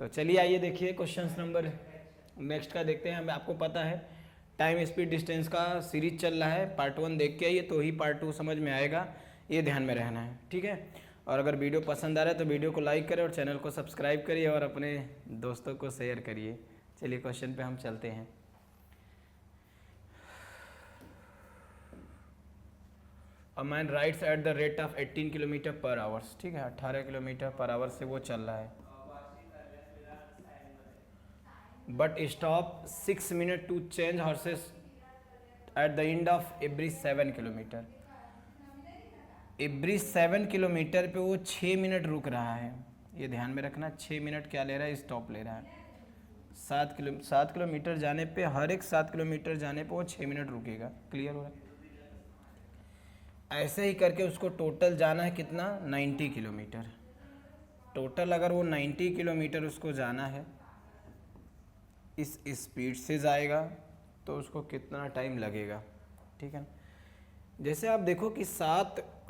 तो चलिए आइए देखिए क्वेश्चन नंबर नेक्स्ट का देखते हैं। हमें आपको पता है टाइम स्पीड डिस्टेंस का सीरीज चल रहा है, पार्ट 1 देख के आइए तो ही पार्ट 2 समझ में आएगा, ये ध्यान में रहना है, ठीक है। और अगर वीडियो पसंद आ रहा है तो वीडियो को लाइक करें और चैनल को सब्सक्राइब करिए और अपने दोस्तों को शेयर करिए। चलिए क्वेश्चन पे हम चलते हैं। A man rides at the rate of 18 kilometre per hours, ठीक है, 18 किलोमीटर पर आवर से वो चल रहा है, but stop 6 minute to change horses at the end of every 7 kilometre. Every 7 kilometre पे वो 6 मिनट रुक रहा है, ये ध्यान में रखना। 6 मिनट क्या ले रहा है, स्टॉप ले रहा है। 7 किलोमीटर जाने पे, हर एक 7 किलोमीटर जाने पे वो 6 मिनट रुकेगा। क्लियर हो रहा है? ऐसे ही करके उसको टोटल जाना है कितना, 90 किलोमीटर। टोटल अगर वो 90 किलोमीटर उसको जाना है, इस स्पीड से जाएगा तो उसको कितना टाइम लगेगा, ठीक है ना। जैसे आप देखो कि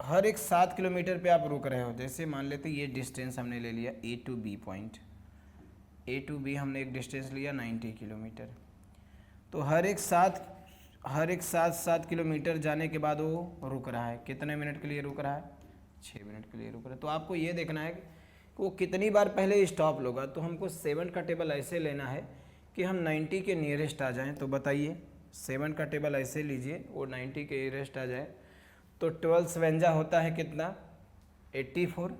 हर एक 7 किलोमीटर पे आप रुक रहे हो। जैसे मान लेते ये डिस्टेंस हमने ले लिया A to B point, A to B हमने एक डिस्टेंस लिया 90 किलोमीटर। तो हर एक सात किलोमीटर जाने के बाद वो रुक रहा है। कितने मिनट के लिए रुक रहा है, 6 मिनट के लिए रुक रहा है। तो आपको ये देखना है कि वो कितनी बार पहले स्टॉप लोगा। तो हमको 7 का टेबल ऐसे लेना है कि हम 90 के नियरेस्ट आ जाएं। तो बताइए 7 का टेबल ऐसे लीजिए, वो 90 के नियरेस्ट आ जाए तो 12 सेवेंजा होता है कितना, 84,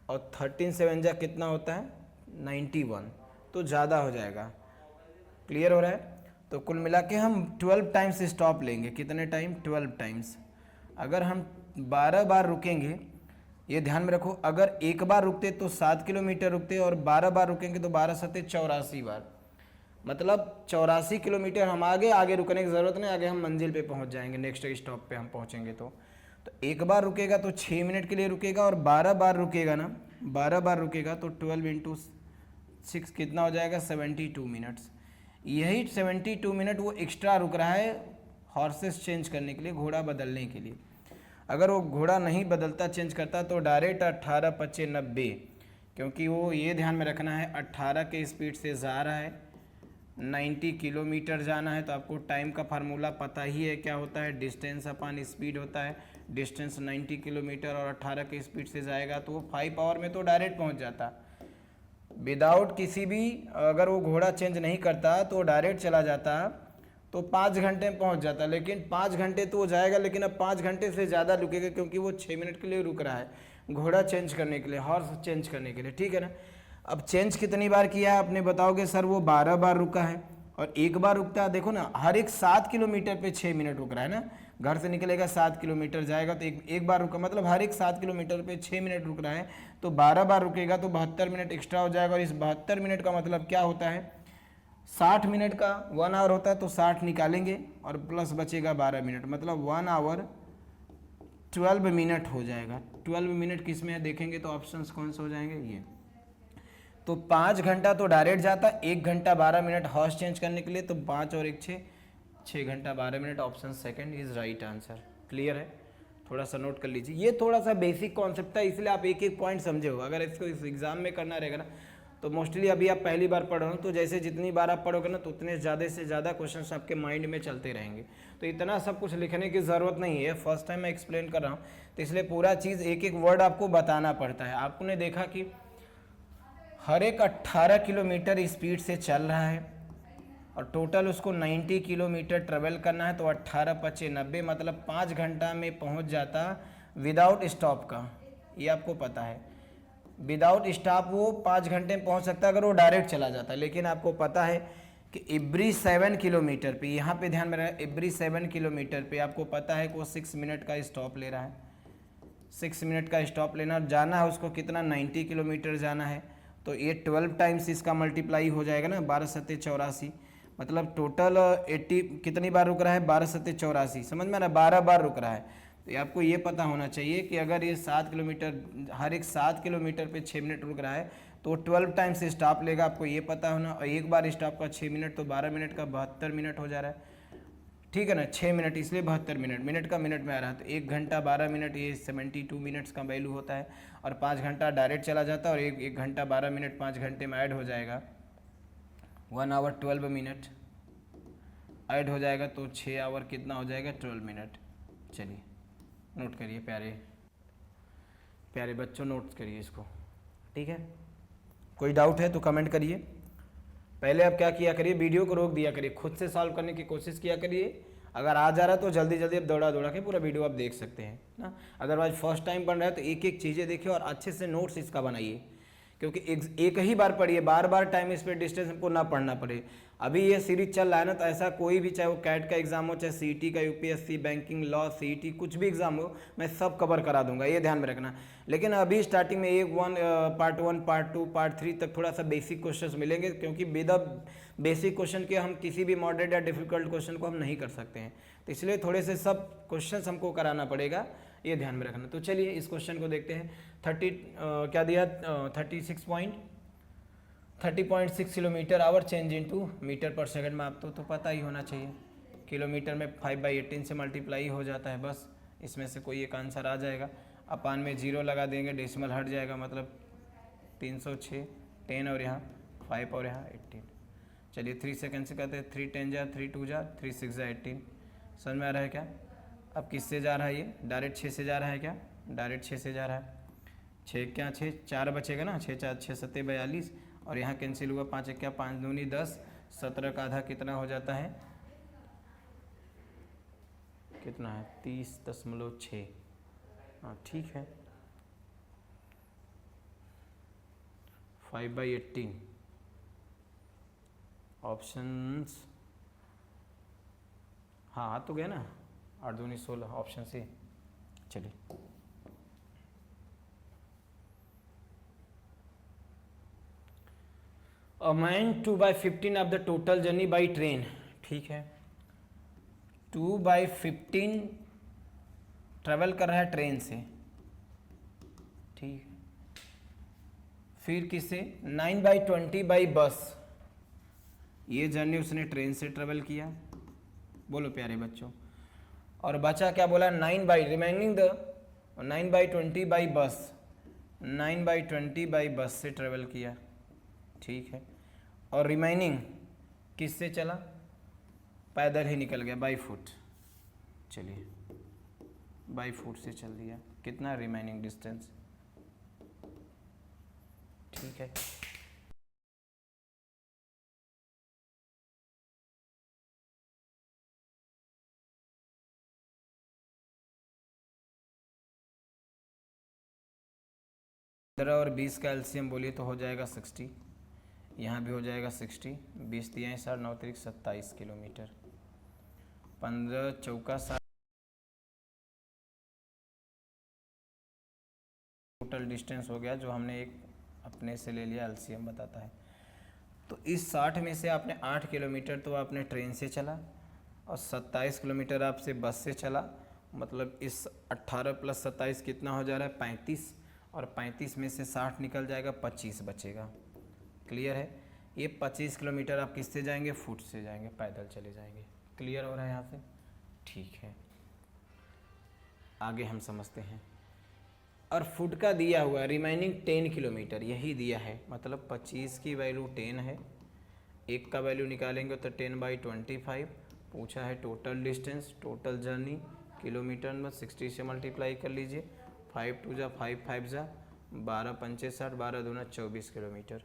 और 13 सेवेंजा कितना होता है, 91, तो ज़्यादा हो जाएगा। क्लियर हो रहा है? तो कुल मिला के हम 12 टाइम्स स्टॉप लेंगे। कितने टाइम, 12 टाइम्स। अगर हम 12 बार रुकेंगे, ये ध्यान में रखो, अगर एक बार रुकते तो 7 किलोमीटर रुकते और 12 बार रुकेंगे तो 12 सत्ते 84 बार, मतलब 84 किलोमीटर हम आगे रुकने की ज़रूरत नहीं, आगे हम मंजिल पे पहुंच जाएंगे, नेक्स्ट स्टॉप पे हम पहुंचेंगे। तो एक बार रुकेगा तो 6 मिनट के लिए रुकेगा, और 12 बार रुकेगा ना, 12 बार रुकेगा तो 12 इंटू 6 कितना हो जाएगा, 72 मिनट्स। यही 72 मिनट वो एक्स्ट्रा रुक रहा है हॉर्सेस चेंज करने के लिए, घोड़ा बदलने के लिए। अगर वो घोड़ा नहीं बदलता, चेंज करता, तो डायरेक्ट 18 25 90, क्योंकि वो ये ध्यान में रखना है 18 के स्पीड से जा रहा है, 90 किलोमीटर जाना है। तो आपको टाइम का फार्मूला पता ही है, क्या होता है, डिस्टेंस अपॉन स्पीड होता है। डिस्टेंस 90 किलोमीटर और 18 के स्पीड से जाएगा तो वो 5 आवर में तो डायरेक्ट पहुंच जाता, विदाउट किसी भी, अगर वो घोड़ा चेंज नहीं करता तो डायरेक्ट चला जाता तो 5 घंटे में पहुंच जाता। लेकिन 5 घंटे तो वो जाएगा, लेकिन अब 5 घंटे से ज़्यादा रुकेगा, क्योंकि वो 6 मिनट के लिए रुक रहा है घोड़ा चेंज करने के लिए, हॉर्स चेंज करने के लिए, ठीक है ना। अब चेंज कितनी बार किया है आपने, बताओगे सर वो 12 बार रुका है, और एक बार रुकता है। देखो ना, हर एक 7 किलोमीटर पे 6 मिनट रुक रहा है ना। घर से निकलेगा 7 किलोमीटर जाएगा तो एक बार रुका, मतलब हर एक 7 किलोमीटर पे 6 मिनट रुक रहा है। तो 12 बार रुकेगा तो 72 मिनट एक्स्ट्रा हो जाएगा। और इस 72 मिनट का मतलब क्या होता है, 60 मिनट का 1 आवर होता है, तो 60 निकालेंगे और प्लस बचेगा 12 मिनट, मतलब 1 आवर 12 मिनट हो जाएगा। 12 मिनट किस में है देखेंगे तो ऑप्शंस कौन से हो जाएंगे, ये। तो 5 घंटा तो डायरेक्ट जाता, 1 घंटा 12 मिनट हॉर्स चेंज करने के लिए, तो 5 और 1 6 घंटा 12 minute. Option second is right answer. Clear है? थोड़ा सा नोट कर लीजिए, ये थोड़ा सा बेसिक कॉन्सेप्ट है, इसलिए आप एक एक पॉइंट समझे हो। अगर इसको इस एग्जाम में करना रहेगा ना, तो मोस्टली अभी आप पहली बार पढ़ रहे हो, तो जैसे जितनी बार आप पढ़ोगे ना, तो उतने ज़्यादा से ज़्यादा क्वेश्चन आपके माइंड में चलते रहेंगे। तो इतना सब कुछ लिखने की ज़रूरत नहीं है, फर्स्ट टाइम मैं एक्सप्लेन कर रहा हूँ, तो इसलिए पूरा चीज़ एक एक वर्ड आपको बताना पड़ता है। आपने देखा कि हर एक 18 किलोमीटर स्पीड से चल रहा है, और टोटल उसको 90 किलोमीटर ट्रेवल करना है, तो 18 25 90, मतलब 5 घंटा में पहुंच जाता विदाउट स्टॉप का। ये आपको पता है, विदाउट स्टॉप वो 5 घंटे में पहुंच सकता है अगर वो डायरेक्ट चला जाता है। लेकिन आपको पता है कि एवरी 7 किलोमीटर पे, यहाँ पे ध्यान में रहे, एवरी 7 किलोमीटर पे आपको पता है कि वो 6 मिनट का स्टॉप ले रहा है। 6 मिनट का स्टॉप लेना, जाना है उसको कितना, 90 किलोमीटर जाना है। तो ये 12 टाइम्स इसका मल्टीप्लाई हो जाएगा ना, 12 सत्ते 84, मतलब टोटल 80 कितनी बार रुक रहा है, 12 सत्ते 84, समझ में ना, 12 बार रुक रहा है। तो आपको ये पता होना चाहिए कि अगर ये 7 किलोमीटर, हर एक 7 किलोमीटर पे 6 मिनट रुक रहा है, तो 12 टाइम्स स्टॉप लेगा, आपको ये पता होना। और एक बार स्टॉप का 6 मिनट, तो 12 मिनट का 72 मिनट हो जा रहा है। ठीक है ना, 6 मिनट इसलिए 72 मिनट, मिनट का मिनट में आ रहा है, तो 1 घंटा 12 मिनट ये 72 मिनट्स का वैल्यू होता है। और 5 घंटा डायरेक्ट चला जाता है, और एक घंटा 12 मिनट 5 घंटे में ऐड हो जाएगा, 1 आवर 12 मिनट ऐड हो जाएगा, तो 6 आवर कितना हो जाएगा, 12 मिनट। चलिए नोट करिए प्यारे प्यारे बच्चों, नोट करिए इसको, ठीक है। कोई डाउट है तो कमेंट करिए। पहले आप क्या किया करिए, वीडियो को रोक दिया करिए, खुद से सॉल्व करने की कोशिश किया करिए। अगर आ जा रहा है तो जल्दी जल्दी आप दौड़ा दौड़ा के पूरा वीडियो आप देख सकते हैं ना। अदरवाइज फर्स्ट टाइम बन रहा है तो एक एक चीज़ें देखिए और अच्छे से नोट्स इसका बनाइए, क्योंकि एक ही बार पढ़िए, बार बार टाइम स्पीड डिस्टेंस हमको ना पढ़ना पड़े। अभी ये सीरीज चल रहा है ना, तो ऐसा कोई भी, चाहे वो कैट का एग्जाम हो, चाहे सीईटी का, यूपीएससी, बैंकिंग, लॉ, सीईटी, कुछ भी एग्जाम हो, मैं सब कवर करा दूंगा, ये ध्यान में रखना। लेकिन अभी स्टार्टिंग में पार्ट 1 पार्ट 2 पार्ट 3 तक थोड़ा सा बेसिक क्वेश्चंस मिलेंगे, क्योंकि विद बेसिक क्वेश्चन के हम किसी भी मॉडरेट या डिफिकल्ट क्वेश्चन को हम नहीं कर सकते हैं, तो इसलिए थोड़े से सब क्वेश्चंस हमको कराना पड़ेगा, ये ध्यान में रखना। तो चलिए इस क्वेश्चन को देखते हैं। क्या दिया, 30.6 kilometre hour change into metre per second में, आप तो पता ही होना चाहिए, किलोमीटर में 5/18 से मल्टीप्लाई हो जाता है, बस इसमें से कोई एक आंसर आ जाएगा। अपान में 0 लगा देंगे, डेसिमल हट जाएगा, मतलब 306, 10 और यहाँ 5 और यहाँ 18। चलिए 3 सेकंड से कहते हैं, 3 10 जा, 3 2 जा, 3 6 जा 18। समझ में आ रहा है क्या? अब किससे जा रहा है ये, डायरेक्ट 6 से जा रहा है क्या, डायरेक्ट 6 से जा रहा है। 6 क्या 6, 4 बचेगा ना, 6 4 6 7 42, और यहाँ कैंसिल हुआ, 5 क्या 5 दूनी 10, 17 का आधा कितना हो जाता है, कितना है 30.6। हाँ ठीक है, 5/18 ऑप्शंस, हाँ आ तो गया ना, 8 दूनी 16, ऑप्शन सी। चलिए a man 2/15 of the total journey by train, ठीक है, 2/15 ट्रेवल कर रहा है ट्रेन से, ठीक है। फिर किससे, 9/20 बाई बस, ये जर्नी उसने ट्रेन से ट्रेवल किया, बोलो प्यारे बच्चों। और बचा क्या बोला, 9/20 बाई बस, 9/20 बाई बस से ट्रेवल किया, ठीक है। और रिमेनिंग किससे चला, पैदल ही निकल गया, बाई फुट। चलिए बाई फुट से चल दिया, कितना रिमेनिंग डिस्टेंस, ठीक है। और 20 का एलसीएम बोलिए तो हो जाएगा 60, यहाँ भी हो जाएगा 60, 20 दिया है 60, 9 तरीक 27 किलोमीटर, 15 चौका 60, टोटल डिस्टेंस हो गया, जो हमने एक अपने से ले लिया, एलसीएम बताता है। तो इस 60 में से आपने 8 किलोमीटर तो आपने ट्रेन से चला, और 27 किलोमीटर आपसे बस से चला, मतलब इस 18 + 27 कितना हो जा रहा है, 35, और 35 में से 60 निकल जाएगा, 25 बचेगा। क्लियर है? ये 25 किलोमीटर आप किससे जाएंगे, फुट से जाएंगे, पैदल चले जाएंगे। क्लियर हो रहा है यहाँ से? ठीक है, आगे हम समझते हैं। और फुट का दिया हुआ है रिमेनिंग 10 किलोमीटर, यही दिया है, मतलब 25 की वैल्यू 10 है, एक का वैल्यू निकालेंगे तो 10/25। पूछा है total distance, total journey, kilometre में 60 से मल्टीप्लाई कर लीजिए, 5 2 जा 5 5 जा 12 पंचे 60, 12 दूना 24 किलोमीटर।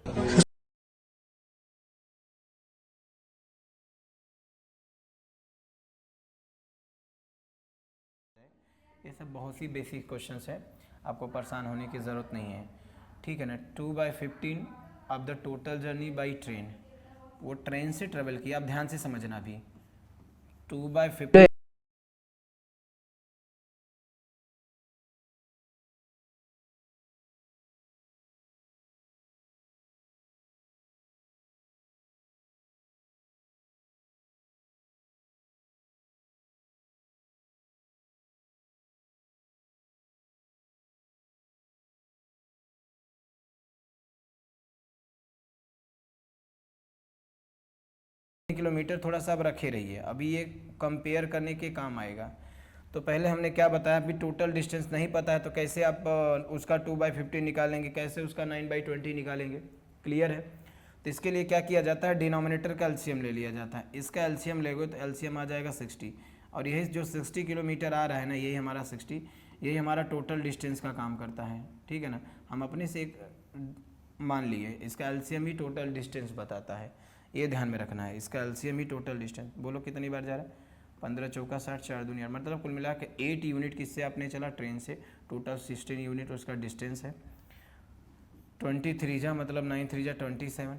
ये सब बहुत ही बेसिक क्वेश्चंस है, आपको परेशान होने की ज़रूरत नहीं है, ठीक है ना। 2/15 of the total journey by train, वो ट्रेन से ट्रेवल किया, आप ध्यान से समझना भी, 2/15 किलोमीटर थोड़ा सा अब रखे रहिए, अभी ये कंपेयर करने के काम आएगा। तो पहले हमने क्या बताया, अभी टोटल डिस्टेंस नहीं पता है तो कैसे आप उसका 2/50 निकालेंगे, कैसे उसका 9/20 निकालेंगे। क्लियर है। तो इसके लिए क्या किया जाता है, डिनोमिनेटर का एलसीएम ले लिया जाता है। इसका एलसीएम लेंगे तो एलसीएम आ जाएगा 60, और यही जो 60 किलोमीटर आ रहा है ना, यही हमारा 60, यही हमारा टोटल डिस्टेंस का काम करता है। ठीक है ना, हम अपने से एक मान लिए इसका एलसीएम ही टोटल डिस्टेंस बताता है, ये ध्यान में रखना है। इसका एलसीएम ही टोटल डिस्टेंस, बोलो कितनी बार जा रहा है, 15 चौका 60, 4 दूनी 8, मतलब कुल मिला के 8 यूनिट किससे आपने चला, ट्रेन से। टोटल 16 यूनिट उसका डिस्टेंस है। 23 जा मतलब 9 3 जा 27,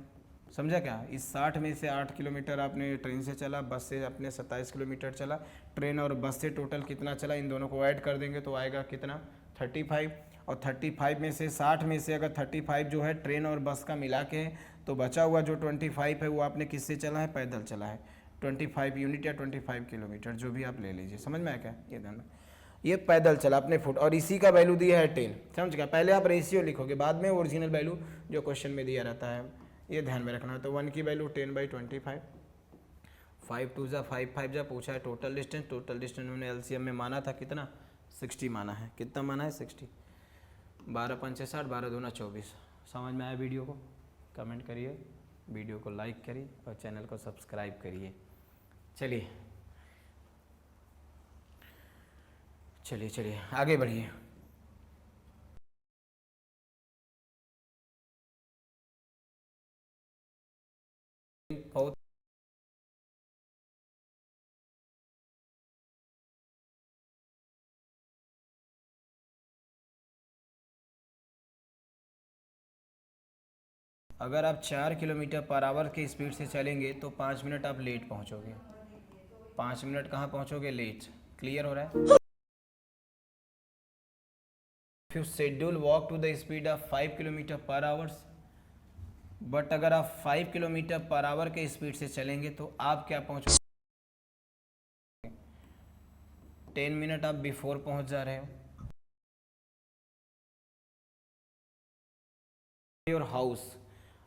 समझा क्या। इस 60 में से 8 किलोमीटर आपने ट्रेन से चला, बस से अपने 27 किलोमीटर चला। ट्रेन और बस से टोटल कितना चला, इन दोनों को ऐड कर देंगे तो आएगा कितना, 35। और 35 में से 60 में से अगर 35 जो है ट्रेन और बस का मिला के है, तो बचा हुआ जो 25 है वो आपने किससे चला है, पैदल चला है। 25 यूनिट या 25 किलोमीटर जो भी आप ले लीजिए, समझ में आया क्या, ये ध्यान में। ये पैदल चला अपने फुट, और इसी का वैल्यू दिया है 10, समझ गया। पहले आप रेशियो लिखोगे, बाद में ओरिजिनल वैल्यू जो क्वेश्चन में दिया रहता है, ये ध्यान में रखना है। तो 1 की वैल्यू 10/25, 5 2 जा 5 5 जा, पूछा है टोटल डिस्टेंस। टोटल डिस्टेंस हमने एलसीएम में माना था कितना, 60 माना है। कितना माना है, 60। 12 5 60, 12 दूना 24। समझ में आया वीडियो को, कमेंट करिए, वीडियो को लाइक करिए और चैनल को सब्सक्राइब करिए। चलिए चलिए चलिए आगे बढ़िए। बहुत अगर आप 4 किलोमीटर पर आवर के स्पीड से चलेंगे तो 5 मिनट आप लेट पहुंचोगे। 5 मिनट कहाँ पहुंचोगे, लेट। क्लियर हो रहा है। If you schedule walk to the speed of 5 kilometre per hours, but अगर आप 5 किलोमीटर पर आवर के स्पीड से चलेंगे तो आप क्या पहुंचोगे, 10 मिनट आप बिफोर पहुंच जा रहे हो योर हाउस।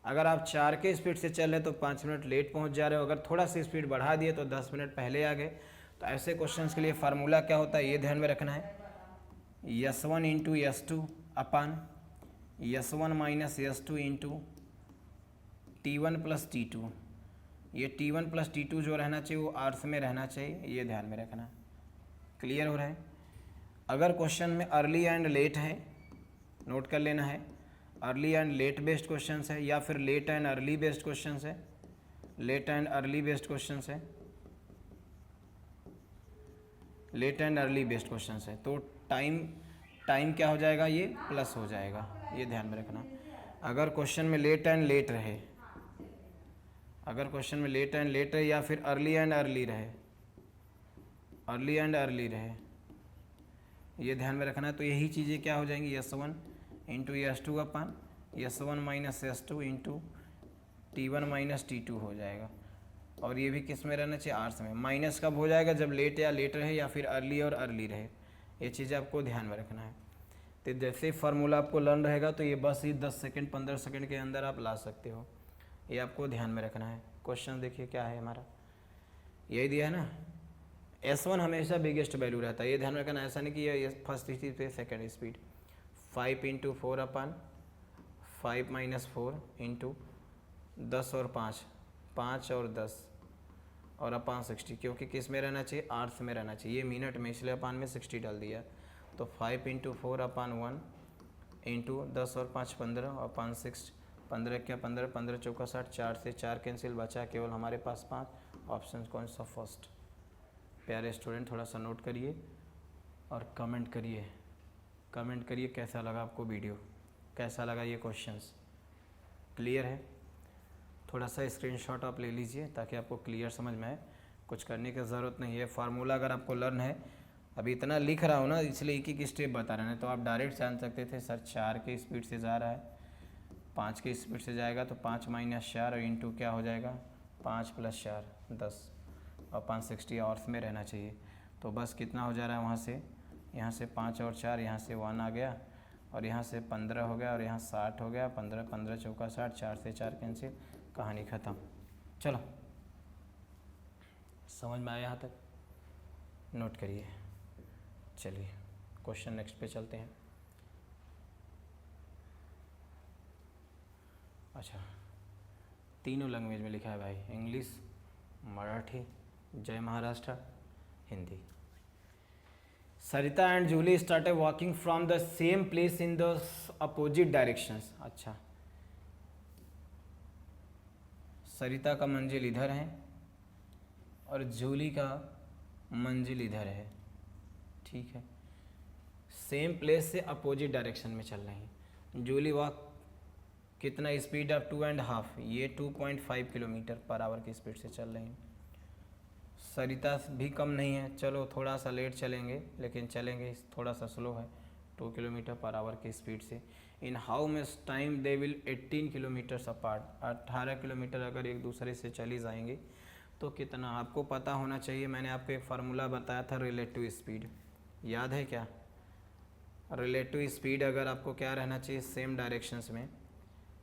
अगर आप 4 के स्पीड से चल रहे तो 5 मिनट लेट पहुंच जा रहे हो। अगर थोड़ा सा स्पीड बढ़ा दिए तो 10 मिनट पहले आ गए। तो ऐसे क्वेश्चंस के लिए फार्मूला क्या होता है, ये ध्यान में रखना है। S1 इंटू S2 अपान S1 minus S2 into T1 plus T2। ये T1 प्लस T2 जो रहना चाहिए वो आर्स में रहना चाहिए, ये ध्यान में रखना। क्लियर हो रहा है। अगर क्वेश्चन में अर्ली एंड लेट है, नोट कर लेना है, early and late based question है या फिर late and early based question है, late and early based question है, late and early based question है, तो टाइम क्या हो जाएगा, ये प्लस हो जाएगा, ये ध्यान में रखना। अगर क्वेश्चन में लेट एंड लेट रहे, अगर क्वेश्चन में लेट एंड लेट रहे या फिर अर्ली एंड अर्ली रहे, अर्ली एंड अर्ली रहे, ये ध्यान में रखना है। तो यही चीज़ें क्या हो जाएंगी, S1 इंटू S2 अपान S1 minus S2 into T1 minus T2 हो जाएगा। और ये भी किस में रहना चाहिए, आर्स में। माइनस कब हो जाएगा, जब लेट या लेट रहे या फिर अर्ली और अर्ली रहे, ये चीज़ें आपको ध्यान में रखना है। तो जैसे फार्मूला आपको लर्न रहेगा तो ये बस ही 10 सेकंड 15 सेकंड के अंदर आप ला सकते हो, ये आपको ध्यान में रखना है। क्वेश्चन देखिए क्या है हमारा, यही दिया है ना, S1 हमेशा बिगेस्ट वैल्यू रहता है, ये ध्यान रखना। ऐसा नहीं कि ये फर्स्ट स्पीड पे सेकंड स्पीड। 5 इंटू 4 अपान 5 माइनस 4 इंटू 10 और 5, 5 और 10 और अपान 60, क्योंकि किस में रहना चाहिए, आर्स में रहना चाहिए। ये मिनट में, इसलिए अपान में 60 डाल दिया। तो 5 इंटू 4 अपान 1 इंटू 10 और 5 15 अपान 6, 15 क्या 15, 15 चौका 60, 4 से 4 कैंसिल, बचा केवल हमारे पास 5। ऑप्शन कौन सा, फर्स्ट। प्यारे स्टूडेंट थोड़ा सा नोट करिए और कमेंट करिए, कमेंट करिए कैसा लगा आपको वीडियो, कैसा लगा ये क्वेश्चंस। क्लियर है। थोड़ा सा स्क्रीनशॉट आप ले लीजिए ताकि आपको क्लियर समझ में आए। कुछ करने की ज़रूरत नहीं है। फार्मूला अगर आपको लर्न है, अभी इतना लिख रहा हूँ ना इसलिए एक एक स्टेप बता रहे हैं, तो आप डायरेक्ट जान सकते थे सर 4 के स्पीड से जा रहा है, 5 के स्पीड से जाएगा तो 5 माइनस 4 और इंटू क्या हो जाएगा, 5 प्लस 4 10 और 5 60 आवर्स में रहना चाहिए। तो बस कितना हो जा रहा है, वहाँ से यहाँ से 5 और 4, यहाँ से 1 आ गया और यहाँ से 15 हो गया और यहाँ 60 हो गया। 15 15 चौका 60, 4 से 4 कैंसिल, कहानी ख़त्म। चलो समझ में आया यहाँ तक? नोट करिए। चलिए क्वेश्चन नेक्स्ट पे चलते हैं। अच्छा, तीनों लैंग्वेज में लिखा है भाई, English, Marathi, Jai Maharashtra, Hindi. Sarita and Julie started walking from the same place in the opposite directions. अच्छा, सरिता का मंजिल इधर है और जूली का मंजिल इधर है, ठीक है। सेम प्लेस से अपोजिट डायरेक्शन में चल रहे हैं। जूली वॉक कितना स्पीड ऑफ 2.5, ये 2.5 किलोमीटर पर आवर की स्पीड से चल रही हैं। सरिता भी कम नहीं है, चलो थोड़ा सा लेट चलेंगे लेकिन चलेंगे, थोड़ा सा स्लो है, 2 किलोमीटर पर आवर की स्पीड से। In how much time they will 18 kilometres apart, 18 kilometre अगर एक दूसरे से चली जाएंगे तो कितना आपको पता होना चाहिए। मैंने आपको एक फार्मूला बताया था रिलेटिव स्पीड, याद है क्या? रिलेटिव स्पीड अगर आपको क्या रहना चाहिए, सेम डायरेक्शंस में,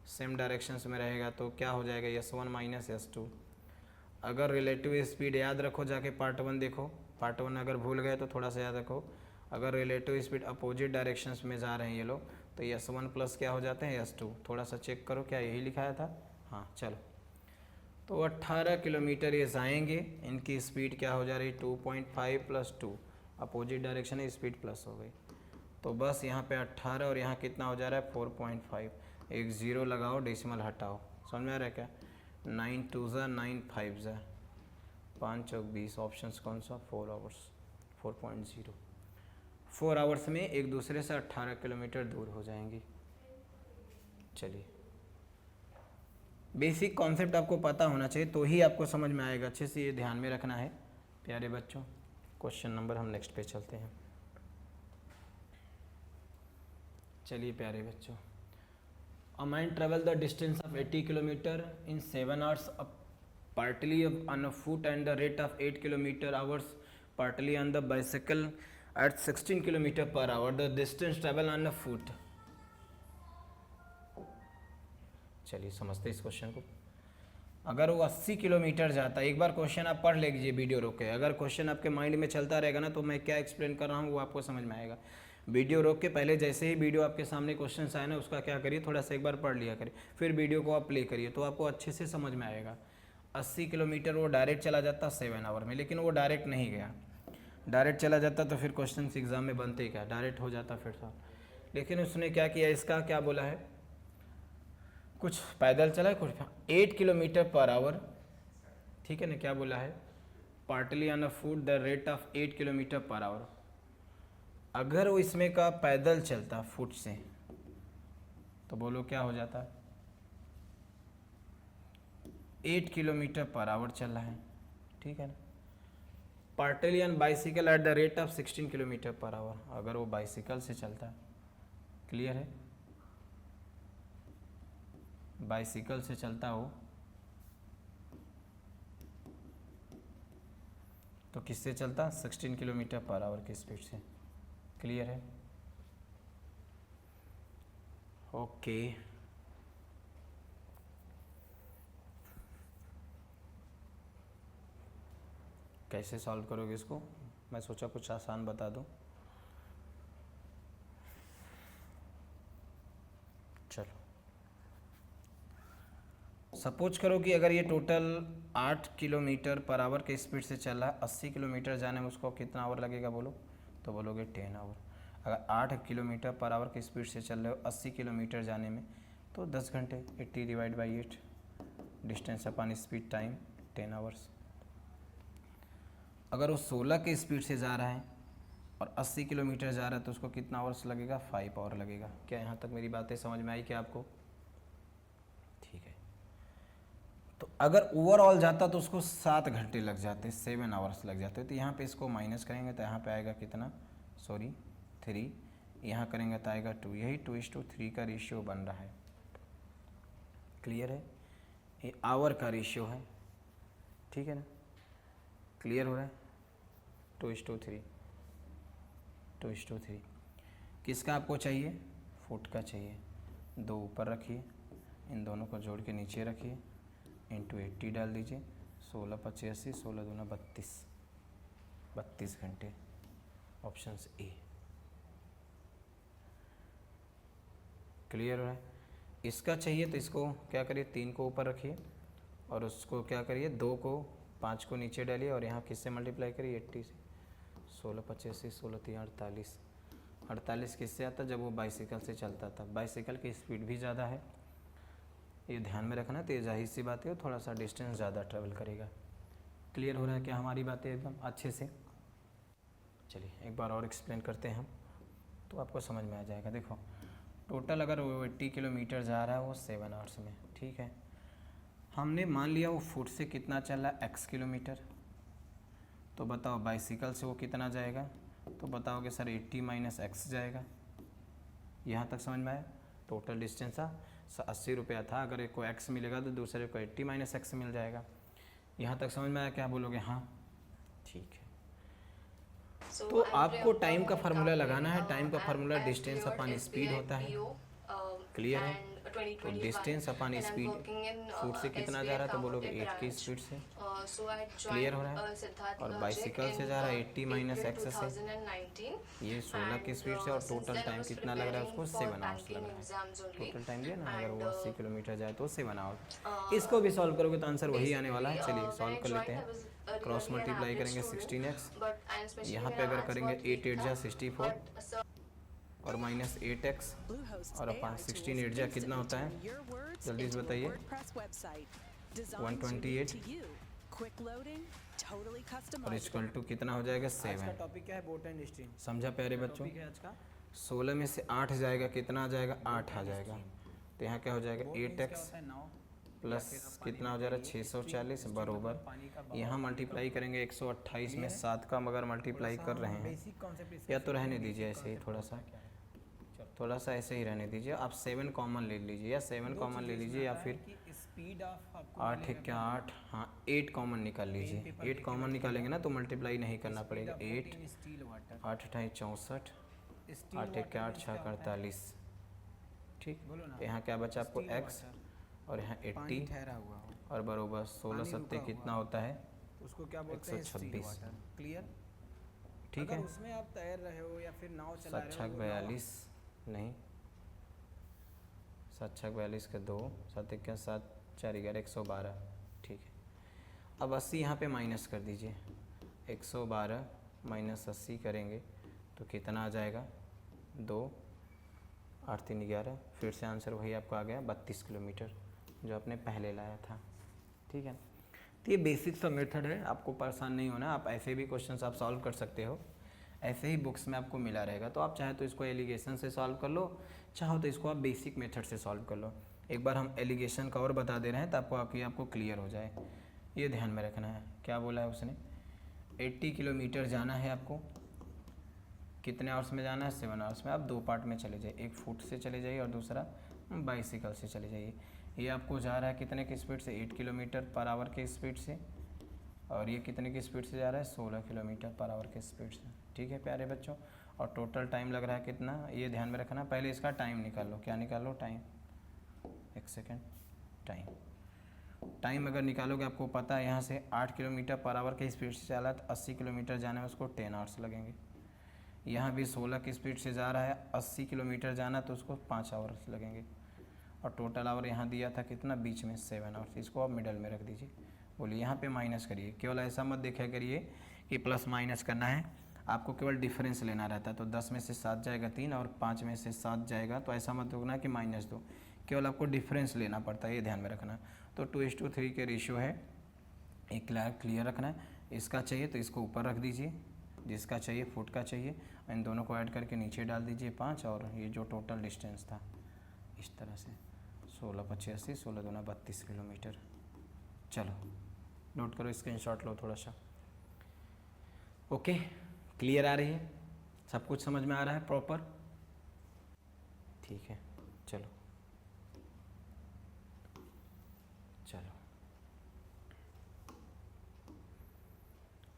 सेम डायरेक्शंस में रहेगा तो क्या हो जाएगा, S1 माइनस S2। अगर रिलेटिव स्पीड याद रखो, जाके पार्ट 1 देखो, पार्ट 1 अगर भूल गए तो थोड़ा सा याद रखो। अगर रिलेटिव स्पीड अपोजिट डायरेक्शंस में जा रहे हैं ये लोग तो S1 प्लस क्या हो जाते हैं, S2। थोड़ा सा चेक करो, क्या यही लिखाया था? हाँ चलो, तो 18 किलोमीटर ये जाएंगे, इनकी स्पीड क्या हो जा रही, 2.5 प्लस 2, अपोजिट डायरेक्शन है, स्पीड प्लस हो गई। तो बस यहाँ पे 18 और यहाँ कितना हो जा रहा है 4.5, एक ज़ीरो लगाओ, डेसिमल हटाओ, समझ में आ रहा है क्या? 9 2 ज़ा 9 5 ज़ा 5 चौक 20, ऑप्शन कौन सा, 4 आवर्स, 4.0। 4 आवर्स में एक दूसरे से 18 किलोमीटर दूर हो जाएंगी। चलिए, बेसिक कॉन्सेप्ट आपको पता होना चाहिए तो ही आपको समझ में आएगा, अच्छे से ये ध्यान में रखना है प्यारे बच्चों। क्वेश्चन नंबर हम नेक्स्ट पे चलते हैं। चलिए प्यारे बच्चों, a man travel the distance of 80 kilometre in 7 hours, partly on a foot and the rate of 8 kilometer hours, partly on the bicycle at 16 kilometer per hour. The distance travel on a foot. चलिए समझते इस question को। अगर वो 80 kilometre जाता है, एक बार question आप पढ़ लीजिए वीडियो रोक के, अगर क्वेश्चन आपके माइंड में चलता रहेगा ना तो मैं क्या एक्सप्लेन कर रहा हूँ वो आपको समझ में आएगा। वीडियो रोक के पहले जैसे ही वीडियो आपके सामने क्वेश्चन आए ना, उसका क्या करिए, थोड़ा सा एक बार पढ़ लिया करिए, फिर वीडियो को आप प्ले करिए तो आपको अच्छे से समझ में आएगा। 80 किलोमीटर वो डायरेक्ट चला जाता 7 आवर में, लेकिन वो डायरेक्ट नहीं गया। डायरेक्ट चला जाता तो फिर क्वेश्चन एग्जाम में बनते ही क्या, डायरेक्ट हो जाता फिर था। लेकिन उसने क्या किया, इसका क्या बोला है, कुछ पैदल चला है, कुछ 8 किलोमीटर पर आवर, ठीक है ना, क्या बोला है, partly on a foot the rate of 8 kilometre per our. अगर वो इसमें का पैदल चलता फुट से तो बोलो क्या हो जाता, 8 किलोमीटर पर आवर चल रहा है, ठीक है ना। Partly on bicycle at the rate of 16 kilometre per our, अगर वो बाइसिकल से चलता, क्लियर है, बाइसिकल से चलता हो तो किससे चलता, 16 किलोमीटर पर आवर की स्पीड से, क्लियर है, ओके। कैसे सॉल्व करोगे इसको, मैं सोचा कुछ आसान बता दूं। चलो, सपोज करो कि अगर ये टोटल 8 किलोमीटर पर आवर के स्पीड से चल रहा है, 80 किलोमीटर जाने में उसको कितना आवर लगेगा बोलो, तो बोलोगे 10 आवर। अगर 8 किलोमीटर पर आवर की स्पीड से चल रहे हो 80 किलोमीटर जाने में तो 10 घंटे, 80 divide by 8, distance upon speed time 10 hours. अगर वो 16 के स्पीड से जा रहा है और 80 किलोमीटर जा रहा है तो उसको कितना आवर्स लगेगा, 5 आवर लगेगा। क्या यहाँ तक मेरी बातें समझ में आई क्या आपको, ठीक है। तो अगर ओवरऑल जाता तो उसको 7 घंटे लग जाते, 7 आवर्स लग जाते। तो यहाँ पे इसको माइनस करेंगे तो यहाँ पे आएगा कितना, सॉरी 3, यहाँ करेंगे तो आएगा 2, यही 2:3 का रेशियो बन रहा है, क्लियर है, ये आवर का रेशियो है, ठीक है ना, क्लियर हो रहा है, 2:3, 2:3। किसका आपको चाहिए, फुट का चाहिए। 2 ऊपर रखिए, इन दोनों को जोड़ के नीचे रखिए, इंटू 80 डाल दीजिए, 16 × 85, 16 दूना 32, 32 घंटे। Option A. क्लियर हो रहा है? इसका चाहिए तो इसको क्या करिए, 3 को ऊपर रखिए और उसको क्या करिए, 2 को 5 को नीचे डालिए और यहाँ किससे मल्टीप्लाई करिए, 80 से। 16 × 85, 16 × 3 = 48। 48 किससे आता, जब वो बाइसिकल से चलता था। बाइसिकल की स्पीड भी ज़्यादा है, ये ध्यान में रखना। तो ये जाहिर सी बात है, थोड़ा सा डिस्टेंस ज़्यादा ट्रेवल करेगा। क्लियर हो रहा है क्या हमारी बातें एकदम अच्छे से? चलिए एक बार और एक्सप्लेन करते हैं हम, तो आपको समझ में आ जाएगा। देखो टोटल अगर वो 80 किलोमीटर जा रहा है वो 7 आवर्स में, ठीक है। हमने मान लिया वो फुट से कितना चल रहा है, x किलोमीटर। तो बताओ बाइसिकल से वो कितना जाएगा, तो बताओगे सर 80 - x जाएगा। यहाँ तक समझ में आया? टोटल डिस्टेंस 80 रुपया था, अगर एक को x मिलेगा तो दूसरे को 80 - x मिल जाएगा। यहाँ तक समझ में आया? क्या बोलोगे? हाँ ठीक है। तो आपको टाइम का फार्मूला लगाना है। टाइम का फार्मूला डिस्टेंस अपॉन स्पीड होता है। क्लियर है? तो डिस्टेंस अपॉन स्पीड, फुट से कितना जा रहा है तो बोलोगे 8 की स्पीड से। क्लियर हो रहा है? और बाइसिकल से जा रहा है 80 - x से, ये 16 की स्पीड से। और टोटल टाइम कितना लग रहा है उसको, 7 आवर्स लग रहा है। टोटल टाइम दिया ना, अगर वो 80 किलोमीटर जाए तो 7 आवर्स। इसको भी सॉल्व करोगे तो आंसर वही आने वाला है। चलिए सॉल्व कर लेते हैं। क्रॉस मल्टीप्लाई करेंगे 16x, यहाँ पे अगर करेंगे 8 8 जा 64 और -8x और अपॉन 16 8 जा कितना होता है, जल्दी से बताइए। 128 और इक्वल टू कितना हो जाएगा, 7। टॉपिक क्या है, बोट एंड स्ट्रीम। समझा प्यारे बच्चों? 16 में से 8 जाएगा, कितना आ जाएगा, 8 आ जाएगा। तो यहाँ क्या हो जाएगा, 8x प्लस कितना हो जा रहा है, 640 बरोबर। यहाँ मल्टीप्लाई करेंगे 128 में 7 का मगर मल्टीप्लाई कर रहे हैं, या तो रहने दीजिए ऐसे ही, थोड़ा सा ऐसे ही रहने दीजिए। आप 7 कॉमन ले लीजिए, या 7 कॉमन ले लीजिए, या फिर 8 क्या 8, हाँ 8 कॉमन निकाल लीजिए। 8 कॉमन निकालेंगे ना तो मल्टीप्लाई नहीं करना पड़ेगा। 8 8 × 64, 8 1 8 6 48, ठीक। यहाँ क्या बचा आपको x और यहाँ 80 और बरोबर 16 7 कितना होता है, उसको क्या बोलते हैं, 126। क्लियर? ठीक है। उसमें आप तैर रहे हो या फिर नाव चला रहे हो, 7 42 नहीं, 7 42 का 2, 7 1 7 4 11 112, ठीक है। अब 80 यहाँ पे माइनस कर दीजिए, 112 - 80 करेंगे तो कितना आ जाएगा, 2 8 3 11। फिर से आंसर वही आपको आ गया 32 किलोमीटर, जो आपने पहले लाया था, ठीक है। तो ये बेसिक सा मेथड है, आपको परेशान नहीं होना। आप ऐसे भी क्वेश्चंस आप सॉल्व कर सकते हो, ऐसे ही बुक्स में आपको मिला रहेगा। तो आप चाहे तो इसको एलिगेशन से सॉल्व कर लो, चाहो तो इसको आप बेसिक मेथड से सॉल्व कर लो। एक बार हम एलिगेशन का और बता दे रहे हैं ताकि आपको क्लियर हो जाए। ये ध्यान में रखना है, क्या बोला है उसने, 80 किलोमीटर जाना है आपको, कितने आवर्स में जाना है, 7 आवर्स में। आप 2 पार्ट में चले जाइए, एक फुट से चले जाइए और दूसरा बाइसिकल से चले जाइए। ये आपको जा रहा है कितने की स्पीड से, 8 किलोमीटर पर आवर की स्पीड से, और ये कितने की स्पीड से जा रहा है, 16 किलोमीटर पर आवर की स्पीड से, ठीक है प्यारे बच्चों। और टोटल टाइम लग रहा है कितना, ये ध्यान में रखना। पहले इसका टाइम निकाल लो, क्या निकाल लो, टाइम, एक सेकेंड, टाइम अगर निकालोगे आपको पता है यहाँ से 8 किलोमीटर पर आवर की स्पीड से चला तो 80 किलोमीटर जाने में उसको 10 आवर्स लगेंगे। यहाँ भी 16 की स्पीड से जा रहा है, 80 किलोमीटर जाना तो उसको 5 आवर्स लगेंगे। और टोटल आवर यहाँ दिया था कितना, बीच में 7 आवर्स, इसको आप मिडल में रख दीजिए। बोलिए यहाँ पे माइनस करिए, केवल ऐसा मत देखा करिए कि प्लस माइनस करना है, आपको केवल डिफरेंस लेना रहता है। तो 10 में से 7 जाएगा 3 और 5 में से 7 जाएगा, तो ऐसा मत होना कि -2, केवल आपको डिफरेंस लेना पड़ता है, ये ध्यान में रखना। तो 2:3 के रेशियो है, एक क्लियर रखना है। इसका चाहिए तो इसको ऊपर रख दीजिए, जिसका चाहिए फुट का चाहिए, इन दोनों को ऐड करके नीचे डाल दीजिए 5, और ये जो टोटल डिस्टेंस था इस तरह से 16 × 85, 16 दूना 32 किलोमीटर। चलो नोट करो, स्क्रीनशॉट लो थोड़ा सा। ओके, क्लियर आ रही है, सब कुछ समझ में आ रहा है प्रॉपर, ठीक है। चलो चलो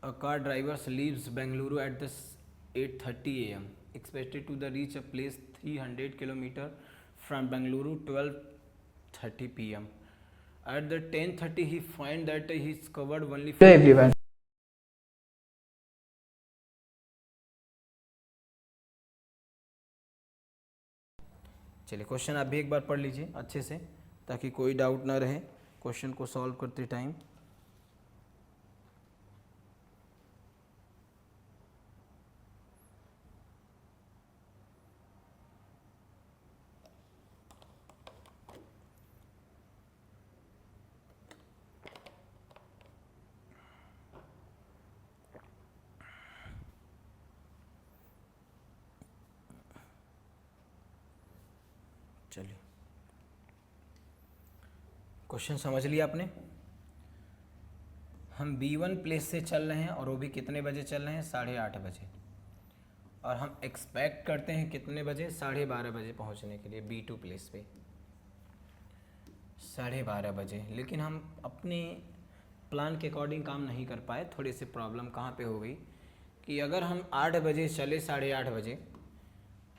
A car driver leaves Bengaluru at the 8:30 a.m. expected to the reach a place 300 km from Bengaluru 12:30 p.m. At the 10:30 he find that he's covered only Hello everyone. चलिए क्वेश्चन आप भी एक बार पढ़ लीजिए अच्छे से, ताकि कोई डाउट ना रहे क्वेश्चन को सॉल्व करते टाइम। चलिए क्वेश्चन समझ लिया आपने। हम B1 प्लेस से चल रहे हैं और वो भी कितने बजे चल रहे हैं, 8:30 बजे, और हम एक्सपेक्ट करते हैं कितने बजे, 12:30 बजे पहुंचने के लिए B2 प्लेस पे, 12:30 बजे। लेकिन हम अपने प्लान के अकॉर्डिंग काम नहीं कर पाए। थोड़ी सी प्रॉब्लम कहाँ पे हो गई कि अगर हम 8 बजे चले, 8:30 बजे,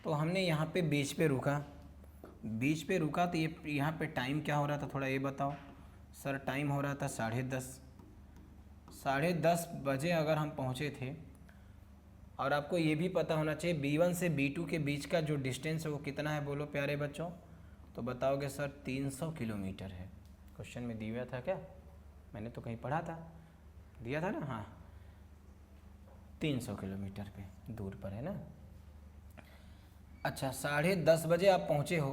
तो हमने यहाँ पे बीच पे रुका तो ये यहाँ पे टाइम क्या हो रहा था, थोड़ा ये बताओ सर। टाइम हो रहा था 10:30। 10:30 बजे अगर हम पहुँचे थे, और आपको ये भी पता होना चाहिए B1 से B2 के बीच का जो डिस्टेंस है वो कितना है, बोलो प्यारे बच्चों। तो बताओगे सर 300 किलोमीटर है। क्वेश्चन में दिया था क्या, मैंने तो कहीं पढ़ा था, दिया था ना, हाँ 300 किलोमीटर पे दूर पर है ना। अच्छा 10:30 बजे आप पहुँचे हो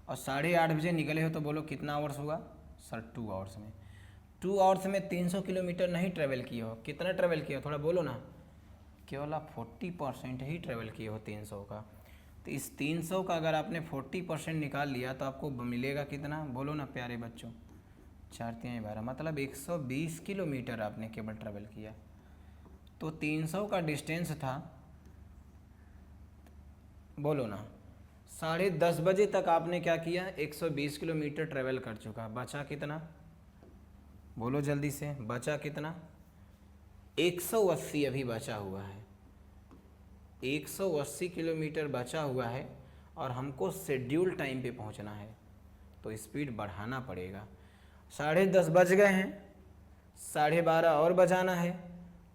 और 8:30 बजे निकले हो, तो बोलो कितना आवर्स होगा सर, 2 आवर्स में। 2 आवर्स में 300 किलोमीटर नहीं ट्रेवल किए हो, कितना ट्रेवल किए हो थोड़ा बोलो ना। केवल आप 40% ही ट्रेवल किए हो 300 का। तो इस 300 का अगर आपने 40% निकाल लिया तो आपको मिलेगा कितना, बोलो ना प्यारे बच्चों। 4×3=12, मतलब 120 किलोमीटर आपने केवल ट्रेवल किया। तो 300 का डिस्टेंस था, बोलो ना 10:30 बजे तक आपने क्या किया, 120 किलोमीटर ट्रेवल कर चुका। बचा कितना, बोलो जल्दी से, बचा कितना, 180 अभी बचा हुआ है। 180 किलोमीटर बचा हुआ है और हमको शेड्यूल टाइम पे पहुंचना है, तो स्पीड बढ़ाना पड़ेगा। 10:30 बज गए हैं, 12:30 और बजाना है,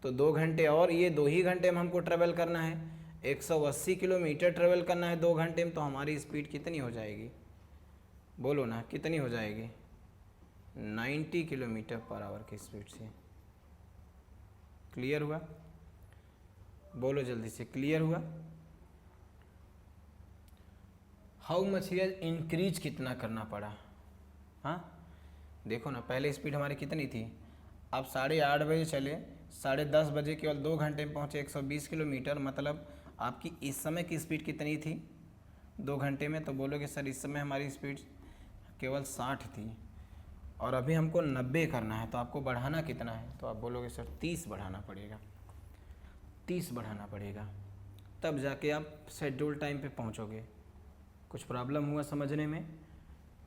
तो 2 घंटे और, ये 2 ही घंटे में हमको ट्रेवल करना है। 180 किलोमीटर ट्रेवल करना है 2 घंटे में, तो हमारी स्पीड कितनी हो जाएगी, बोलो ना कितनी हो जाएगी, 90 किलोमीटर पर आवर की स्पीड से। क्लियर हुआ, बोलो जल्दी से, क्लियर हुआ। हाउ मच हियर इंक्रीज कितना करना पड़ा, हाँ देखो ना, पहले स्पीड हमारी कितनी थी, आप 8:30 बजे चले, 10:30 बजे केवल 2 घंटे में पहुँचे 120 किलोमीटर, मतलब आपकी इस समय की स्पीड कितनी थी 2 घंटे में। तो बोलोगे सर इस समय हमारी स्पीड केवल 60 थी और अभी हमको 90 करना है, तो आपको बढ़ाना कितना है, तो आप बोलोगे सर 30 बढ़ाना पड़ेगा, 30 बढ़ाना पड़ेगा, तब जाके आप शेड्यूल टाइम पे पहुंचोगे। कुछ प्रॉब्लम हुआ समझने में,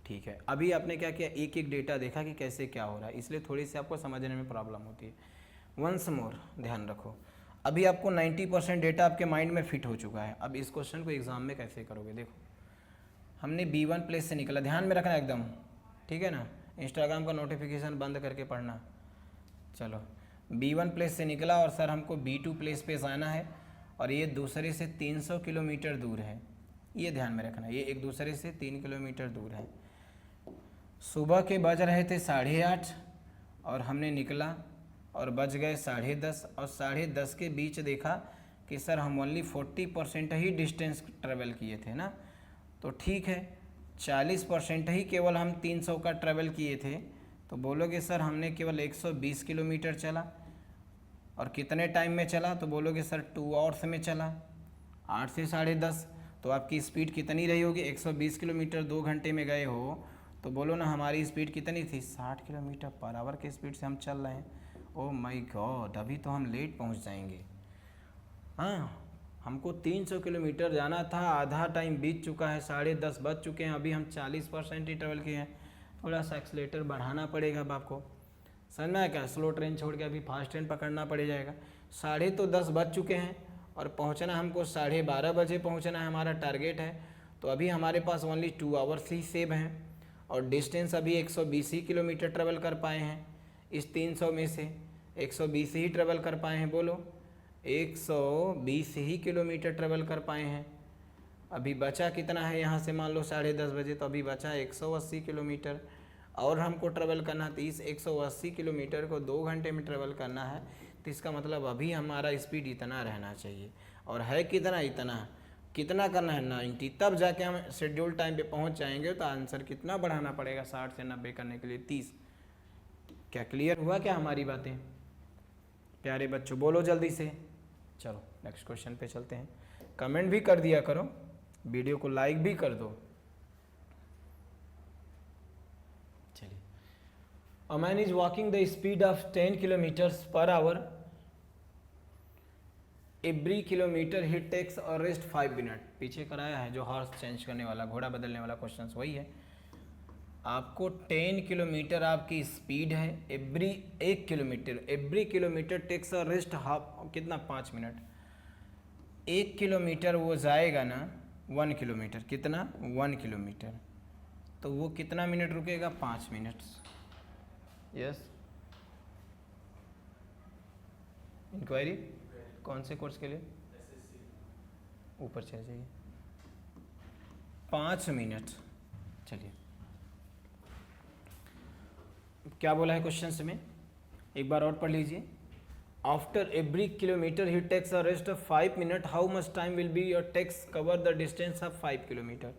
ठीक है। अभी आपने क्या किया, एक एक डेटा देखा कि कैसे क्या हो रहा है, इसलिए थोड़ी सी आपको समझने में प्रॉब्लम होती है। वंस मोर ध्यान रखो, अभी आपको 90% डेटा आपके माइंड में फिट हो चुका है। अब इस क्वेश्चन को एग्जाम में कैसे करोगे, देखो हमने B1 प्लेस से निकला, ध्यान में रखना एकदम, ठीक है ना, इंस्टाग्राम का नोटिफिकेशन बंद करके पढ़ना। चलो B1 प्लेस से निकला और सर हमको B2 प्लेस पे जाना है, और ये दूसरे से 300 किलोमीटर दूर है, ये ध्यान में रखना, ये एक दूसरे से 3 किलोमीटर दूर है। सुबह के बज रहे थे 8:30 और हमने निकला और बज गए 10:30, और 10:30 के बीच देखा कि सर हम ओनली 40% ही डिस्टेंस ट्रेवल किए थे ना, तो ठीक है 40% ही केवल हम 300 का ट्रेवल किए थे, तो बोलोगे सर हमने केवल 120 किलोमीटर चला, और कितने टाइम में चला, तो बोलोगे सर 2 आवर्स में चला, 8 से 10:30, तो आपकी स्पीड कितनी रही होगी, 120 किलोमीटर 2 घंटे में गए हो, तो बोलो ना हमारी स्पीड कितनी थी, 60 किलोमीटर पर आवर की स्पीड से हम चल रहे हैं। ओह माय गॉड, अभी तो हम लेट पहुंच जाएंगे। हाँ हमको 300 किलोमीटर जाना था, आधा टाइम बीत चुका है, 10:30 बज चुके हैं, अभी हम 40% ही ट्रेवल किए हैं, थोड़ा सा एक्सीलेटर बढ़ाना पड़ेगा। अब आपको समझ में आया क्या, स्लो ट्रेन छोड़ के अभी फास्ट ट्रेन पकड़ना पड़ जाएगा। 10:30 बज चुके हैं और पहुंचना हमको 12:30 बजे पहुंचना है, हमारा टारगेट है, तो अभी हमारे पास ओनली 2 आवर्स ही सेव हैं, और डिस्टेंस अभी 120 ही किलोमीटर ट्रेवल कर पाए हैं। इस 300 में से 120 ही ट्रेवल कर पाए हैं, बोलो 120 ही किलोमीटर ट्रेवल कर पाए हैं। अभी बचा कितना है यहाँ से, मान लो 10:30 बजे, तो अभी बचा 180 किलोमीटर और हमको ट्रेवल करना है। तो इस 180 किलोमीटर को 2 घंटे में ट्रेवल करना है, तो इसका मतलब अभी हमारा स्पीड इतना रहना चाहिए। और है कितना, इतना कितना करना है 90, तब जाके हम शेड्यूल टाइम पे पहुंच जाएंगे। तो आंसर कितना बढ़ाना पड़ेगा 60 से 90 करने के लिए 30। क्या क्लियर हुआ क्या हमारी बातें प्यारे बच्चों, बोलो जल्दी से। चलो नेक्स्ट क्वेश्चन पे चलते हैं। कमेंट भी कर दिया करो, वीडियो को लाइक भी कर दो। चलिए, a man is walking the speed of 10 kilometres per hour, every kilometre ही टेक्स और रेस्ट 5 मिनट। पीछे कराया है जो हॉर्स चेंज करने वाला, घोड़ा बदलने वाला क्वेश्चन वही है। आपको 10 किलोमीटर आपकी स्पीड है, एवरी किलोमीटर टेक्स और रेस्ट हाफ कितना 5 मिनट। 1 किलोमीटर वो जाएगा ना 1 किलोमीटर, कितना 1 किलोमीटर, तो वो कितना मिनट रुकेगा 5 मिनट। यस, इंक्वायरी कौन से कोर्स के लिए, ऊपर चले जाइए, 5 मिनट। चलिए क्या बोला है क्वेश्चन में, एक बार और पढ़ लीजिए। आफ्टर एवरी किलोमीटर ही takes a rest of 5 minute, how much time will be your takes cover the distance of 5 kilometre.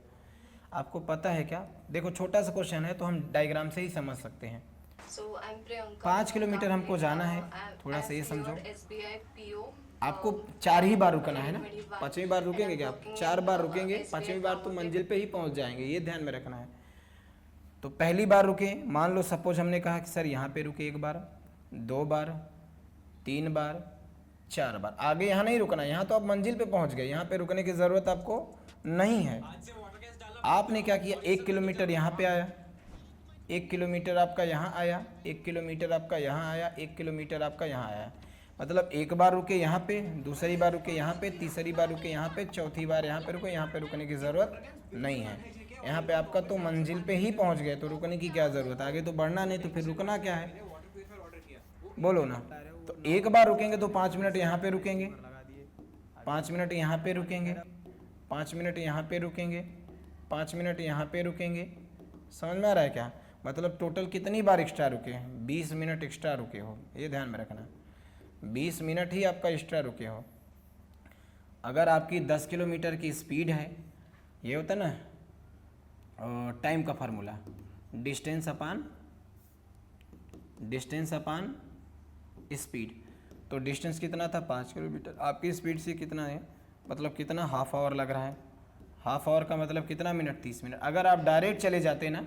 आपको पता है क्या, देखो छोटा सा क्वेश्चन है तो हम डायग्राम से ही समझ सकते हैं। 5 किलोमीटर हमको जाना है, थोड़ा सा ये समझो। आपको 4 ही बार रुकना है ना, 5वीं बार रुकेंगे क्या आप, 4 बार रुकेंगे, 5वीं बार तो मंजिल पे ही पहुंच जाएंगे, ये ध्यान में रखना है। तो पहली बार रुके, मान लो सपोज हमने कहा कि सर यहाँ पे रुके 1 बार, 2 बार, 3 बार, 4 बार, आगे यहाँ नहीं रुकना, यहाँ तो आप मंजिल पे पहुंच गए, यहाँ पे रुकने की ज़रूरत आपको नहीं है। आपने क्या किया, 1 किलोमीटर यहाँ पे आया, 1 किलोमीटर आपका यहाँ आया, 1 किलोमीटर आपका यहाँ आया, 1 किलोमीटर आपका यहाँ आया, मतलब 1 बार रुके यहाँ पे, दूसरी बार रुके यहाँ पे, तीसरी बार रुके यहाँ पे, चौथी बार यहाँ पे रुके, यहाँ पे रुकने की ज़रूरत नहीं है। यहाँ पे आपका तो मंजिल पे ही पहुँच गए, तो रुकने की क्या ज़रूरत है, आगे तो बढ़ना नहीं, तो फिर रुकना क्या है, बोलो ना। तो 1 बार रुकेंगे तो 5 मिनट यहाँ पे रुकेंगे, 5 मिनट यहाँ पे रुकेंगे, 5 मिनट यहाँ पे रुकेंगे, 5 मिनट यहाँ पे रुकेंगे। समझ में आ रहा है क्या, मतलब टोटल कितनी बार एक्स्ट्रा रुके, 20 मिनट एक्स्ट्रा रुके हो, ये ध्यान में रखना, 20 मिनट ही आपका एक्स्ट्रा रुके हो। अगर आपकी 10 किलोमीटर की स्पीड है, ये होता है ना टाइम का फार्मूला, डिस्टेंस अपान स्पीड। तो डिस्टेंस कितना था 5 किलोमीटर, आपकी स्पीड से कितना है, मतलब कितना हाफ आवर लग रहा है, हाफ आवर का मतलब कितना मिनट, 30 मिनट। अगर आप डायरेक्ट चले जाते ना,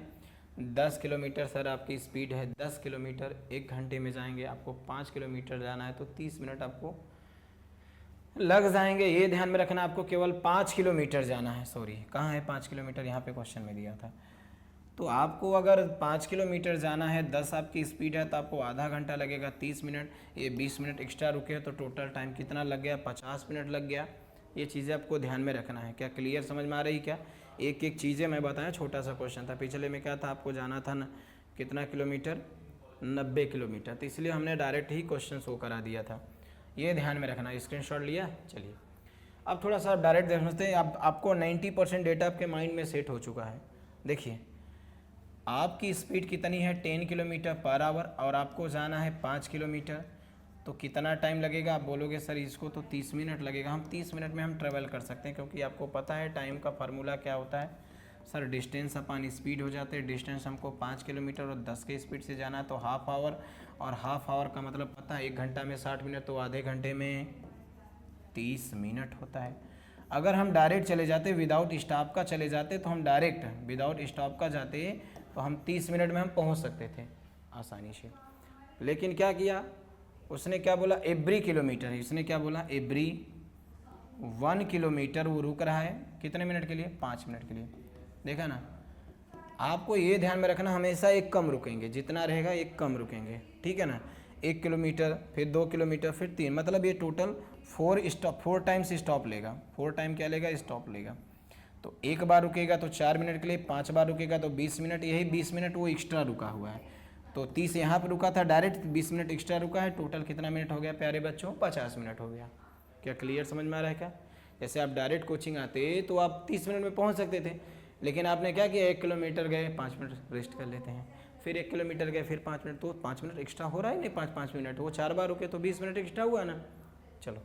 10 किलोमीटर सर आपकी स्पीड है, 10 किलोमीटर 1 घंटे में जाएंगे, आपको 5 किलोमीटर जाना है तो 30 मिनट आपको लग जाएंगे। ये ध्यान में रखना, आपको केवल 5 किलोमीटर जाना है, सॉरी कहाँ है 5 किलोमीटर, यहाँ पे क्वेश्चन में दिया था। तो आपको अगर 5 किलोमीटर जाना है, 10 आपकी स्पीड है, तो आपको आधा घंटा लगेगा, 30 मिनट, ये 20 मिनट एक्स्ट्रा रुके तो टोटल टाइम कितना लग गया, 50 मिनट लग गया। ये चीज़ें आपको ध्यान में रखना है। क्या क्लियर समझ में आ रही क्या, एक एक चीज़ें मैं बताया, छोटा सा क्वेश्चन था। पिछले में क्या था, आपको जाना था ना कितना किलोमीटर, 90 किलोमीटर, तो इसलिए हमने डायरेक्ट ही क्वेश्चन शो करा दिया था, ये ध्यान में रखना। स्क्रीनशॉट लिया, चलिए अब थोड़ा सा डायरेक्ट देख सकते हैं। आपको 90% डेटा आपके माइंड में सेट हो चुका है। देखिए आपकी स्पीड कितनी है, 10 किलोमीटर पर आवर, और आपको जाना है 5 किलोमीटर, तो कितना टाइम लगेगा, आप बोलोगे सर इसको तो 30 मिनट लगेगा। हम 30 मिनट में हम ट्रेवल कर सकते हैं, क्योंकि आपको पता है टाइम का फार्मूला क्या होता है सर, डिस्टेंस अपन स्पीड हो जाते हैं। डिस्टेंस हमको 5 किलोमीटर और 10 के स्पीड से जाना है, तो हाफ आवर, और हाफ आवर का मतलब पता है 1 घंटा में 60 मिनट, तो आधे घंटे में 30 मिनट होता है। अगर हम डायरेक्ट चले जाते, विदाउट स्टॉप का चले जाते, तो हम डायरेक्ट विदाउट स्टॉप का जाते तो हम 30 मिनट में हम पहुंच सकते थे आसानी से। लेकिन क्या किया उसने, क्या बोला, एवरी किलोमीटर, इसने क्या बोला, एवरी 1 किलोमीटर वो रुक रहा है, कितने मिनट के लिए, 5 मिनट के लिए। देखा ना, आपको ये ध्यान में रखना, हमेशा एक कम रुकेंगे, जितना रहेगा एक कम रुकेंगे, ठीक है ना। 1 किलोमीटर, फिर 2 किलोमीटर, फिर 3, मतलब ये टोटल 4 टाइम्स स्टॉप लेगा। 4 टाइम क्या लेगा, स्टॉप लेगा। तो एक बार रुकेगा तो 4 मिनट के लिए, 5 बार रुकेगा तो 20 मिनट, यही 20 मिनट वो एक्स्ट्रा रुका हुआ है। तो 30 यहाँ पर रुका था डायरेक्ट, 20 मिनट एक्स्ट्रा रुका है, टोटल कितना मिनट हो गया प्यारे बच्चों? 50 मिनट हो गया। क्या क्लियर समझ में आ रहा है क्या? जैसे आप डायरेक्ट कोचिंग आते तो आप 30 मिनट में पहुँच सकते थे, लेकिन आपने क्या किया, 1 किलोमीटर गए 5 मिनट रेस्ट कर लेते हैं, फिर 1 किलोमीटर गए फिर 5 मिनट, तो 5 मिनट एक्स्ट्रा हो रहा है नहीं, 5 मिनट, वो 4 बार रुके तो 20 मिनट एक्स्ट्रा हुआ ना। चलो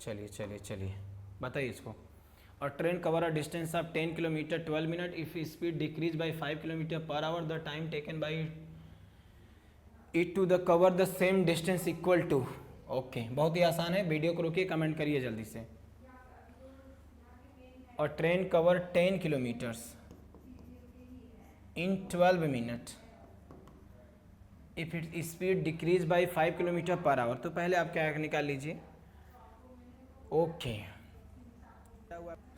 चलिए बताइए इसको। और train cover a distance of 10 kilometre 12 minute if speed decrease by 5 kilometre per hour, the time taken by it to the cover the same distance equal to. Okay, बहुत ही आसान है, वीडियो को रोकिए, कमेंट करिए जल्दी से। और train cover 10 kilometres in 12 minute if it speed decrease by 5 kilometre per our. तो पहले आप क्या निकाल लीजिए। ओके,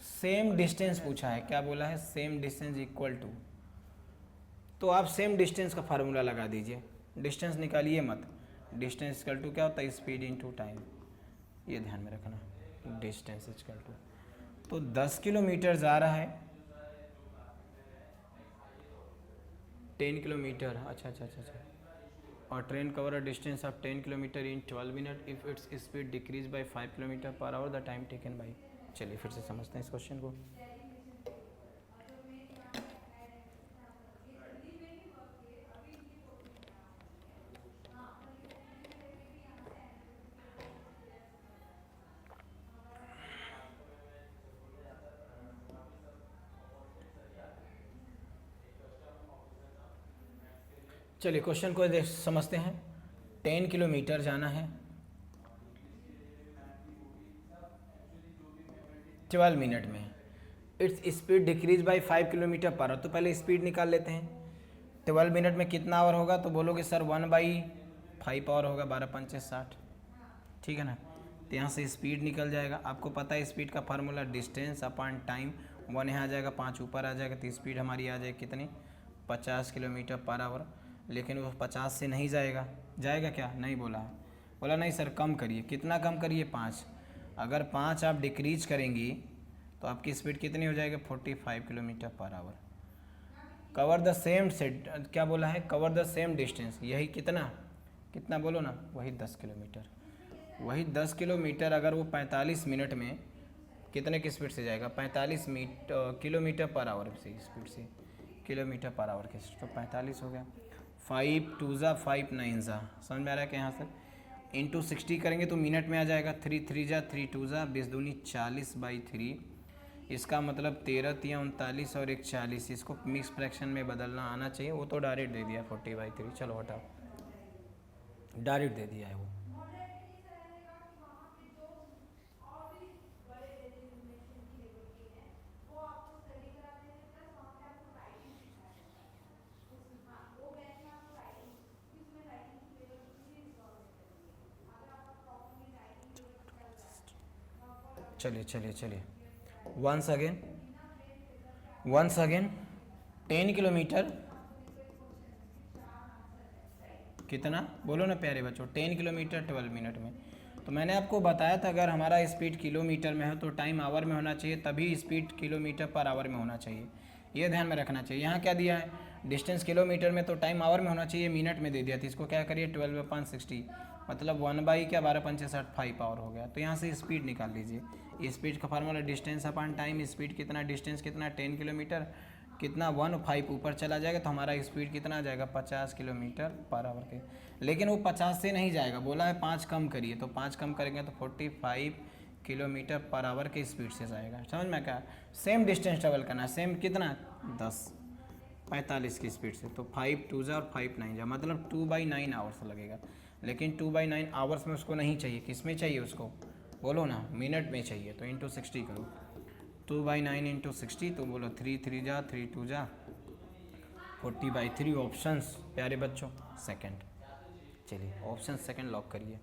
सेम डिस्टेंस पूछा है, क्या बोला है? सेम डिस्टेंस इक्वल टू, तो आप सेम डिस्टेंस का फार्मूला लगा दीजिए, डिस्टेंस निकालिए मत। डिस्टेंस इक्वल टू क्या होता है? स्पीड इनटू टाइम, ये ध्यान में रखना। डिस्टेंस इक्वल टू, तो 10 किलोमीटर जा रहा है, 10 किलोमीटर, अच्छा। और train cover a distance of 10 kilometre in 12 minute if its speed decrease by 5 kilometre per hour, the time taken by. चलिए फिर से समझते हैं इस क्वेश्चन को। चलिए क्वेश्चन को समझते हैं। 10 किलोमीटर जाना है 12 मिनट में, its speed decrease by 5 kilometre per our. तो पहले स्पीड निकाल लेते हैं। 12 मिनट में कितना आवर होगा? तो बोलोगे सर 1/5 आवर होगा, 12×5 = 60, ठीक है ना। तो यहाँ से स्पीड निकल जाएगा। आपको पता है स्पीड का फार्मूला डिस्टेंस अपॉन टाइम, 1 यहाँ आ जाएगा, 5 ऊपर आ जाएगा, तो स्पीड हमारी आ जाएगी कितनी? 50 किलोमीटर पर आवर। लेकिन वो 50 से नहीं जाएगा, जाएगा क्या? नहीं बोला नहीं सर, कम करिए। कितना कम करिए? 5। अगर 5 आप डिक्रीज करेंगी तो आपकी स्पीड कितनी हो जाएगी? 45 kilometre per our. Cover the same set, क्या बोला है? कवर द सेम डिस्टेंस, यही कितना बोलो ना, वही 10 किलोमीटर। वही 10 किलोमीटर अगर वो 45 मिनट में कितने की स्पीड से जाएगा? 45 किलोमीटर पर आवर से स्पीड से, किलोमीटर पर आवर के, तो 45 हो गया। 5 2 ज़ा 5 9 ज़ा, समझ में आ रहा है कि यहाँ से इंटू 60 करेंगे तो मिनट में आ जाएगा। 3 3 ज़ा 3 2 ज़ा 20 दूनी 40/3, इसका मतलब 13 3 39 और 1 40। इसको मिक्स फ्रैक्शन में बदलना आना चाहिए, वो तो डायरेक्ट दे दिया 40/3। चलो हटाओ, डायरेक्ट दे दिया है वो। चलिए वंस अगेन 10 किलोमीटर कितना बोलो ना प्यारे बच्चों? 10 किलोमीटर 12 मिनट में। तो मैंने आपको बताया था अगर हमारा स्पीड किलोमीटर में है तो टाइम आवर में होना चाहिए, तभी स्पीड किलोमीटर पर आवर में होना चाहिए, ये ध्यान में रखना चाहिए। यहाँ क्या दिया है? डिस्टेंस किलोमीटर में, तो टाइम आवर में होना चाहिए, मिनट में दे दिया था। इसको क्या करिए? 12/60, मतलब 1/12×5 = 5 आवर हो गया। तो यहाँ से स्पीड निकाल लीजिए। स्पीड का formula distance upon time, speed कितना, डिस्टेंस कितना, 10 किलोमीटर, कितना 1/5 ऊपर चला जाएगा तो हमारा स्पीड कितना आ जाएगा? 50 किलोमीटर पर आवर के। लेकिन वो 50 से नहीं जाएगा, बोला है 5 कम करिए, तो 5 कम करेंगे तो 45 किलोमीटर पर आवर के स्पीड से जाएगा। समझ में क्या? सेम डिस्टेंस ट्रेवल करना, सेम कितना? 10 45 की स्पीड से। तो 5 2 ज़ा और 5 9 ज़ा, मतलब 2/9 आवर्स लगेगा। लेकिन 2/9 आवर्स में उसको नहीं चाहिए, किस में चाहिए उसको? बोलो ना, मिनट में चाहिए। तो इंटू 60 करो, 2/9 इंटू 60, तो बोलो 3 3 ज़ा 3 2 ज़ा 40/3। ऑप्शंस प्यारे बच्चों सेकंड। चलिए ऑप्शन सेकंड लॉक करिए।